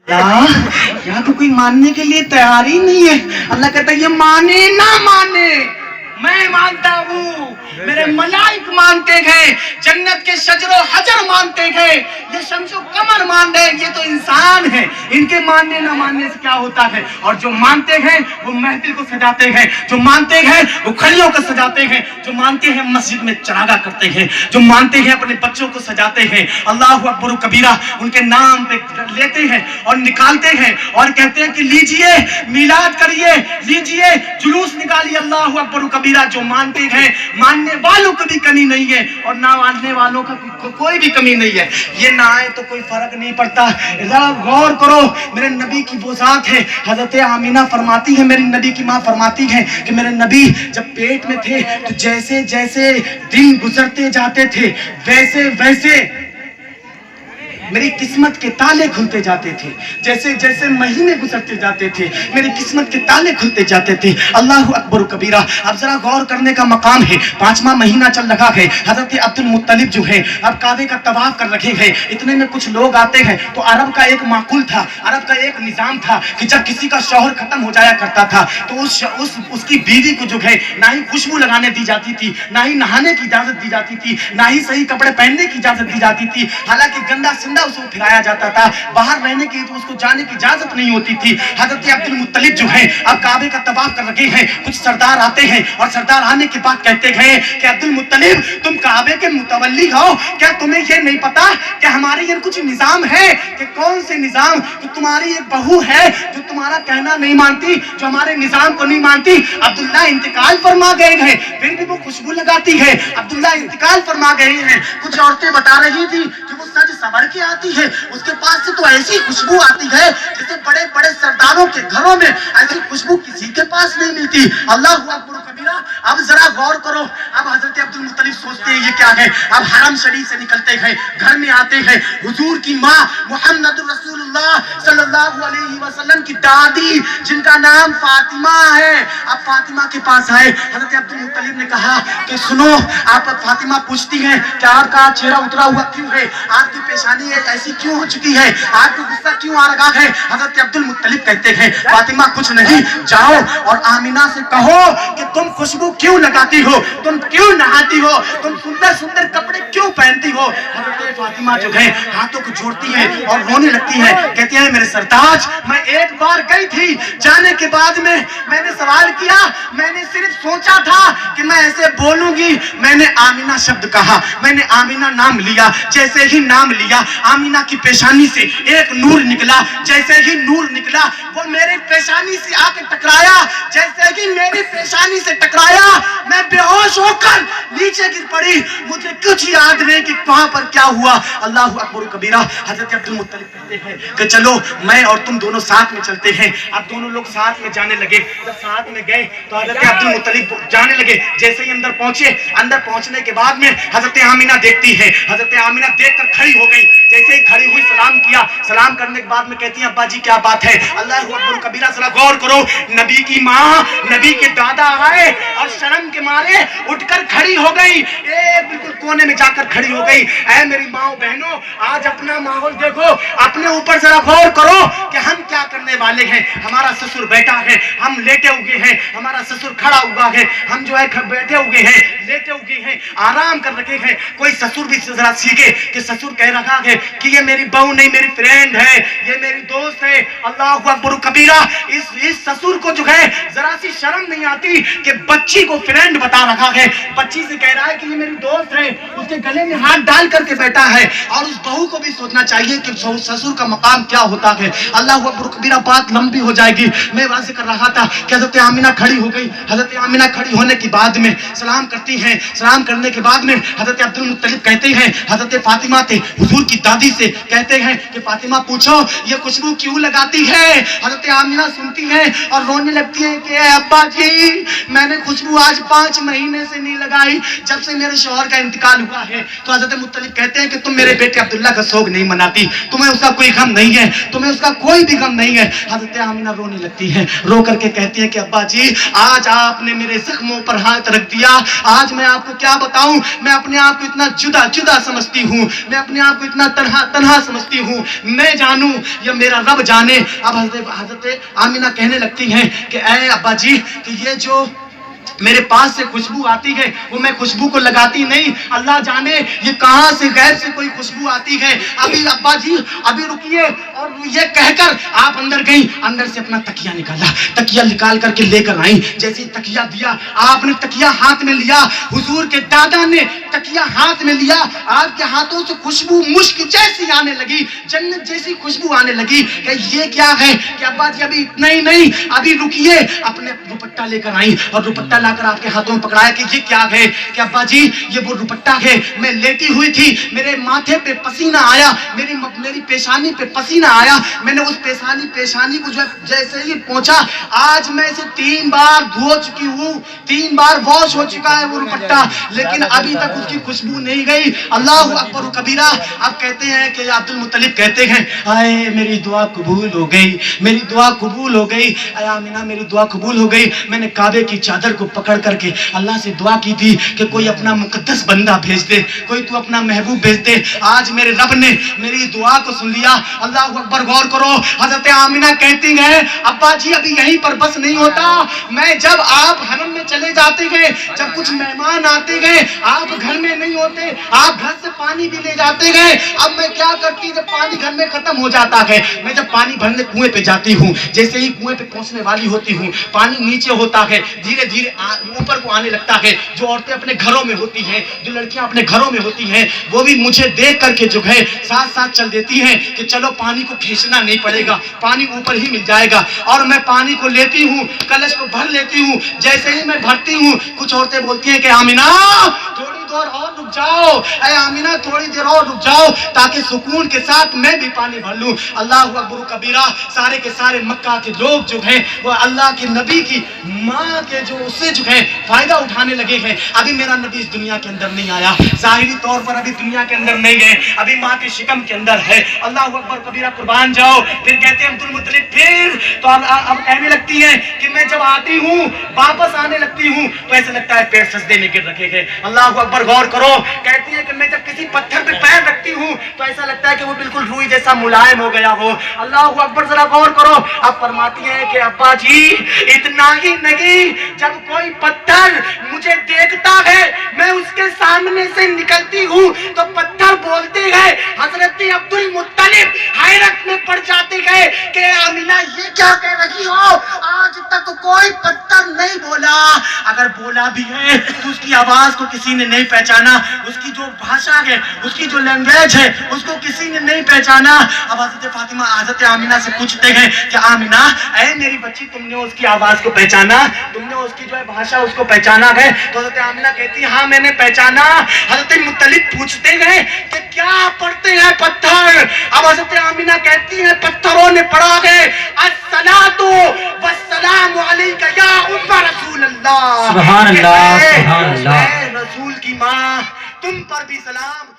यहाँ तो कोई मानने के लिए तैयार ही नहीं है। अल्लाह कहता है ये माने ना माने मैं मानता हूँ, मेरे मलाइक मानते हैं, जन्नत के शजरो हजर मानते हैं, ये शम्सो कमर मान रहे हैं, ये तो इंसान है, इनके मानने ना मानने से क्या होता है। और जो मानते हैं वो महफिल को सजाते हैं, जो मानते हैं वो खलियों को सजाते हैं, जो मानते हैं मस्जिद में चरागा करते हैं, जो मानते हैं अपने बच्चों को सजाते हैं, अल्लाह अकबर कबीरा उनके नाम पे लेते हैं और निकालते हैं और कहते हैं कि लीजिए मिलाद करिए, लीजिए जुलूस निकालिए, अल्लाह अकबर कबीरा। जो मानते हैं मानने वालों को भी कमी नहीं है और ना मानने वालों का कोई भी कमी नहीं है। ये ना आए तो कोई फर्क नहीं पड़ता। जरा गौर करो, मेरे नबी की वो जात है, हजरत आमीना फरमाती है, मेरी नबी की माँ फरमाती है कि मेरे नबी जब पेट में थे तो जैसे जैसे दिन गुजरते जाते थे वैसे वैसे मेरी किस्मत के ताले खुलते जाते थे, जैसे जैसे महीने गुजरते जाते थे मेरी किस्मत के ताले खुलते जाते थे। अल्लाह अकबर कबीरा। अब जरा गौर करने का मकाम है, 5वां महीना चल रहा है, हजरत अब्दुल मुत्तलिब जो है अब काबे का तवाफ कर रखे हैं। इतने में कुछ लोग आते हैं तो अरब का एक माकूल था, अरब का एक निजाम था कि जब किसी का शौहर खत्म हो जाया करता था तो उसकी बीवी को जो है ना ही खुशबू लगाने दी जाती थी, ना ही नहाने की इजाजत दी जाती थी, ना ही सही कपड़े पहनने की इजाजत दी जाती थी। हालांकि गंदा उसको फिराया जाता था, बाहर रहने की तो उसको जाने की इजाजत नहीं होती थी। हजरत अब्दुल मुत्तलिब जो है अब काबे का तवाफ कर रखे हैं, कुछ सरदार आते हैं और सरदार आने के बाद कहते हैं कि अब्दुल मुत्तलिब तुम काबे के मुतवल्ली हो, क्या तुम्हें ये नहीं पता कि हमारे ये कुछ निजाम है? कि कौन से निजाम? कि तुम्हारी एक बहू है जो तुम्हारा कहना नहीं मानती, जो हमारे निजाम को नहीं मानती। अब्दुल्ला इंतकाल फरमा गए हैं, फिर भी वो खुशबू लगाती है। अब्दुल्ला इंतकाल फरमा गए हैं, कुछ औरतें बता रही थी कि वो सज सवर के आती है, उसके पास से तो ऐसी खुशबू आती है जैसे बड़े बड़े सरदारों के घरों में ऐसी खुशबू किसी के पास नहीं मिलती। अल्लाह अकबर कबीरा। अब जरा गौर करो, अब हजरत अब्दुल मुत्तलिब सोचते हैं ये क्या है। अब हरम शरीफ से निकलते हैं, घर में आते हैं, हुजूर की माँ मुहम्मद रसूलुल्लाह सल्लल्लाहु अलैहि वसल्लम की दादी जिनका नाम फातिमा है, अब फातिमा के पास आए। हजरत अब्दुल मुत्तलिब ने कहा कि सुनो, आप फातिमा पूछती हैं कि आपका चेहरा उतरा हुआ क्यों है, आपकी पेशानी ऐसी क्यों हो चुकी है, आपको गुस्सा क्यों आ रहा है? हजरत अब्दुल मुत्तलिब कहते हैं फातिमा कुछ नहीं, जाओ और आमिना से कहो कि तुम खुशबू क्यों लगाती हो, तुम क्यों नहाती हो, तुम सुंदर सुंदर कपड़े क्यों पहनती हो। हजरत फातिमा जो है हाथों को जोड़ती है और रोने लगती है, कहती है मेरे सरताज मैं एक बार गई थी, जाने के बाद में मैंने सवाल किया, मैंने सिर्फ सोचा था कि मैं ऐसे बोलूंगी, मैंने आमिना शब्द कहा, मैंने आमिना नाम लिया, जैसे ही नाम लिया आमिना की पेशानी से एक नूर निकला, जैसे ही नूर निकला वो मेरे पेशानी से आके टकराया, जैसे ही मेरी पेशानी से टकराया मैं बेहोश होकर नीचे गिर पड़ी, मुझे कुछ याद नहीं कि वहां पर क्या हुआ। अल्लाह अकबर कबीरा। हजरत अब्दुल मुत्तलिब कहते हैं कि चलो मैं और तुम दोनों साथ में चलते हैं। अब दोनों लोग साथ में जाने लगे, जब साथ में गए तो हजरत अब्दुल मुत्तलिब जाने लगे, जैसे ही अंदर पहुंचे, अंदर पहुंचने के बाद में हजरत आमिना देखती है, हजरत आमिना देखकर खड़ी हो गई, जैसे ही खड़ी हुई सलाम किया, सलाम करने के बाद में कहती है अब्बा जी क्या बात है। अल्लाह अकबर कबीरा। जरा गौर करो, नबी की माँ, नबी के दादा आए और शर्म के मारे उठकर खड़ी हो गई, बिल्कुल कोने में जाकर खड़ी हो गई। ऐ मेरी माँ बहनों, आज अपना माहौल देखो, अपने ऊपर जरा गौर करो कि हम क्या करने वाले हैं। हमारा ससुर बैठा है, हम लेटे हुए हैं, हमारा ससुर खड़ा हुआ है, हम जो है बैठे हुए हैं, लेटे हुए हैं, आराम कर रखे हैं। कोई ससुर भी जरा सीखे कि ससुर कह रहा है कि ये मेरी बहू नहीं, मेरी फ्रेंड है, ये मेरी दोस्त है। अल्लाह अकबर कबीरा। इस ससुर को जो है जरा सी शर्म नहीं आती कि बच्ची को फ्रेंड बता रखा है, बच्ची से कह रहा है कि ये मेरी दोस्त है, उसके गले में हाथ डाल करके बैठा है। और उस बहू को भी सोचना चाहिए कि ससुर का मकाम क्या होता है। अल्लाह अकबर कबीरा। बात लंबी हो जाएगी, मैं वाज़ कर रहा था कि हजरत आमिना खड़ी हो गई। हजरत आमिना खड़ी होने के बाद में सलाम करती हैं, सलाम करने के बाद में हजरत अब्दुल मुत्तलिब कहते हैं हजरत फातिमा थे हुजूर की दादी से, कहते हैं कि फातिमा पूछो ये खुशबू क्यों लगाती है। हजरत आमिना सुनती है और रोने लगती है कि अब्बा जी मैंने खुशबू आज 5 महीने से नहीं लगाई, जब से मेरे शौहर का इंतकाल हुआ है। तो हजरत मुत्तलिब कहते हैं कि तुम मेरे बेटे अब्दुल्ला का शौक नहीं मनाती, तुम्हें उसका कोई गम नहीं है, तुम्हें उसका कोई भी गम नहीं है। हजरत आमिना रोने लगती है, रो करके कहती है कि अब्बा जी आज आपने मेरे जख्मों पर हाथ रख दिया, आज آج میں آپ کو کیا بتاؤں، میں اپنے آپ کو اتنا جدا جدا سمجھتی ہوں، میں اپنے آپ کو اتنا تنہا تنہا سمجھتی ہوں، میں جانوں یا میرا رب جانے۔ اب حضرت آمینہ کہنے لگتی ہیں کہ اے ابا جی، کہ یہ جو میرے پاس سے خوشبو آتی ہے وہ میں خوشبو کو لگاتی نہیں، اللہ جانے یہ کہاں سے غیر سے کوئی خوشبو آتی ہے۔ ابھی ابا جی ابھی رکیے، اور یہ کہہ کر آپ اندر گئیں، اندر سے اپنا تکیہ نکالا، تکیہ نکال کر کے لے کر آئیں۔ جیسے ہی تکیہ دیا، آپ نے تکیہ ہاتھ میں لیا، حضور کے دادا نے تکیہ ہاتھ میں لیا، آپ کے ہاتھوں سے خوشبو مشک جیسی آنے لگی، جنت جیسی خوشبو آنے لگی۔ کہ یہ کیا ہے؟ کہ ابا جی ابھی اتنا ہی نہیں، ابھی رکیے، اپنے دوپٹہ لے کر آئیں اور دوپٹہ لا کر آپ کے ہاتھوں میں پکڑایا کہ یہ کیا ہے؟ کہ ابا جی یہ وہ دوپٹہ ہے، میں لیٹی ہوئی تھی، میرے ماتھے پہ پسینہ آیا، میری پیشانی پہ پسینہ آیا، میں نے اس پیشانی کو جیسے ہی پہنچا، آج میں اسے 3 بار دھو چکی ہوں، 3 بار واش ہو چکا ہے وہ دوپٹہ، لیکن ابھی تک اس کی خوشبو نہیں گئی۔ اللہ اکبر و کبیرہ۔ اب کہتے ہیں کہ عبد المطلب کہتے ہیں آئے میری دعا قبول ہو گئی، میری دعا قبول ہو گئی، اے آمینہ میری دعا قبول ہو گئی۔ میں نے کعبے کی چادر کو پکڑ کر کے اللہ سے دعا کی تھی کہ کوئی اپنا مقدس بندہ بھیج دے، کوئی تو اپنا محبوب بھیج دے۔ آج میرے رب نے میری دعا کو سن لیا۔ اللہ اکبر۔ غور کرو، حضرت آمینہ کہتی ہیں ابا جی ابھی یہیں پر بس نہیں ہوتا، میں جب آپ حرم میں چلے جاتے گئے، جب کچھ مہمان آتے گئے، آپ گھر میں نہیں ہوتے، آپ گھر سے پانی بھی لے جاتے گئے، اب میں کیا کرتی جب پانی گھر میں ختم ہو جاتا ہے، میں جب پانی بھرنے کنویں پہ جاتی ہوں، جیسے ہی کنویں پہ پہنچنے والی ہوتی ہوں، پانی نیچے ہوتا ہے، دھیرے دھیرے اوپر کو آنے لگتا ہے۔ جو عورتیں اپنے گھروں میں ہوتی ہیں، جو لڑکیاں اپنے گھروں میں ہوتی ہیں، وہ بھی مجھے دیکھ کر کے جو ہے ساتھ ساتھ چل دیتی ہیں کہ چلو پانی کو کھینچنا نہیں پڑے گا، پانی اوپر ہی مل جائے گا۔ اور میں پانی کو لیتی ہوں، کلش کو بھر لیتی ہوں، جیسے ہی میں بھرتی ہوں کچھ عورتیں بولتی ہیں کہ آمینہ تھوڑی دیر اور رک جاؤ، اے آمینہ تھوڑی دیر اور رک جاؤ تاکہ سکون کے ساتھ میں بھی پانی بھر لوں۔ اللہ اکبر کبیرہ۔ سارے کے سارے مکہ کے لوگ جو ہیں وہ اللہ کے نبی کی ماں کے جو اس سے جو ہے فائدہ اٹھانے لگے ہیں۔ ابھی میرا نبی اس دنیا کے اندر نہیں آیا، ظاہری طور پر ابھی دنیا کے اندر نہیں ہے، ابھی ماں کے شکم کے اندر ہے۔ اللہ اکبر کبیرہ، قربان جاؤ۔ پھر کہتے ہیں عبد المطلب پھر تو اب کہنے لگتی ہیں کہ میں جب آتی ہوں واپس آنے لگتی ہوں تو ایسا لگتا ہے پیر سجدے میں گر رکھے گئے۔ اللہ اکبر۔ غور کرو، کہتی ہے کہ میں جب کسی پتھر پہ پیر رکھتی ہوں تو ایسا لگتا ہے کہ وہ بالکل روئی جیسا ملائم ہو گیا ہو۔ اللہ اکبر۔ ذرا غور کرو، اب فرماتی ہے کہ ابا جی اتنا ہی نہیں، جب کوئی پتھر مجھے دیکھتا ہے میں اس کے سامنے سے نکلتی ہوں تو پتھر بولتے گئے، حضرت عبد المطلب حیرت میں پڑ جاتے گئے کہ آمینہ یہ کیا کہہ رہی ہو، آج تک کوئی پتھر نہیں بولا، اگر بولا بھی ہے تو اس کی آواز کو کسی نے نہیں پہچانا، اس کی جو بھاشا ہے، اس کی جو لینگویج ہے اس کو کسی نے نہیں پہچانا۔ اب حضرت فاطمہ حضرت آمینہ سے پوچھتے ہیں کہ آمینہ اے میری بچی تم نے اس کی آواز کو پہچانا، تم نے اس کی جو ہے بھاشا اس کو پہچانا ہے؟ تو حضرت آمینہ کہتی ہے ہاں میں نے پہچانا۔ حضرت مطلب پوچھتے گئے کہ کیا پڑھتے ہیں پتھر؟ اب حضرت آمینہ کہتی ہیں پتھروں نے پڑھا ہے الصلاۃ والسلام علیک یا ام رسول اللہ، سبحان اللہ، سبحان اللہ، اے رسول کی ماں تم پر بھی سلام۔